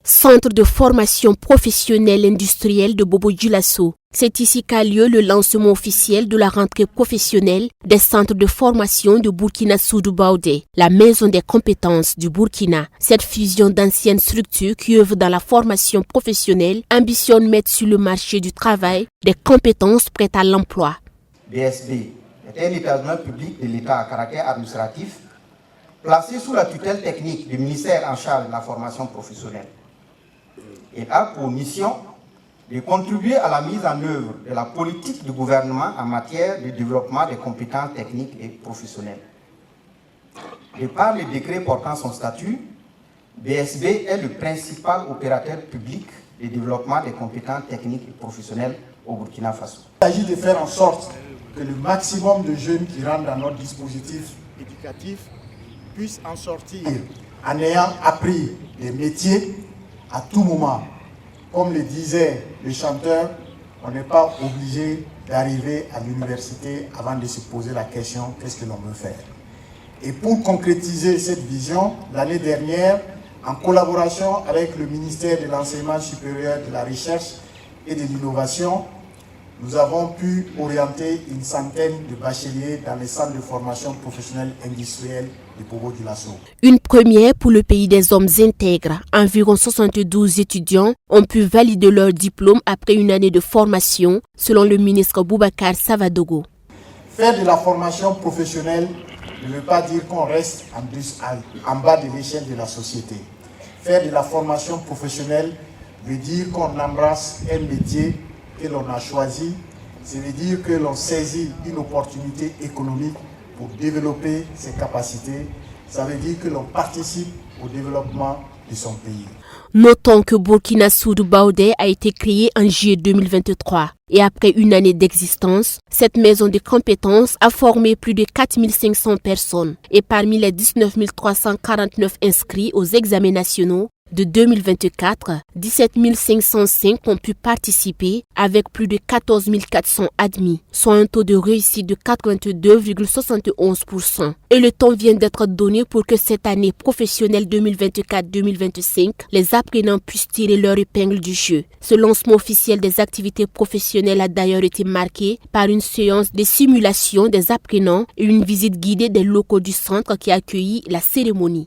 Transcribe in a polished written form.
Centre de formation professionnelle industrielle de Bobo-Dioulasso. C'est ici qu'a lieu le lancement officiel de la rentrée professionnelle des centres de formation de Burkina Soudou Baoudé, la maison des compétences du Burkina. Cette fusion d'anciennes structures qui œuvrent dans la formation professionnelle ambitionne mettre sur le marché du travail des compétences prêtes à l'emploi. BSB est un établissement public de l'État à caractère administratif placé sous la tutelle technique du ministère en charge de la formation professionnelle. Il a pour mission de contribuer à la mise en œuvre de la politique du gouvernement en matière de développement des compétences techniques et professionnelles. De par le décret portant son statut, BSB est le principal opérateur public de développement des compétences techniques et professionnelles au Burkina Faso. Il s'agit de faire en sorte que le maximum de jeunes qui rentrent dans notre dispositif éducatif puissent en sortir en ayant appris des métiers à tout moment. Comme le disait le chanteur, on n'est pas obligé d'arriver à l'université avant de se poser la question « qu'est-ce que l'on veut faire ?» Et pour concrétiser cette vision, l'année dernière, en collaboration avec le ministère de l'Enseignement supérieur, de la Recherche et de l'Innovation, nous avons pu orienter une centaine de bacheliers dans les centres de formation professionnelle industrielle de Bobo-Dioulasso. Une première pour le pays des hommes intègres. Environ 72 étudiants ont pu valider leur diplôme après une année de formation, selon le ministre Boubacar Savadogo. Faire de la formation professionnelle ne veut pas dire qu'on reste en bas de l'échelle de la société. Faire de la formation professionnelle veut dire qu'on embrasse un métier que l'on a choisi, ça veut dire que l'on saisit une opportunité économique pour développer ses capacités, ça veut dire que l'on participe au développement de son pays. Notons que Burkina Soudou Baoudé a été créé en juillet 2023 et après une année d'existence, cette maison de compétences a formé plus de 4500 personnes et parmi les 19 349 inscrits aux examens nationaux de 2024, 17 505 ont pu participer avec plus de 14 400 admis, soit un taux de réussite de 82,71%. Et le temps vient d'être donné pour que cette année professionnelle 2024-2025, les apprenants puissent tirer leur épingle du jeu. Ce lancement officiel des activités professionnelles a d'ailleurs été marqué par une séance de simulation des apprenants et une visite guidée des locaux du centre qui a accueilli la cérémonie.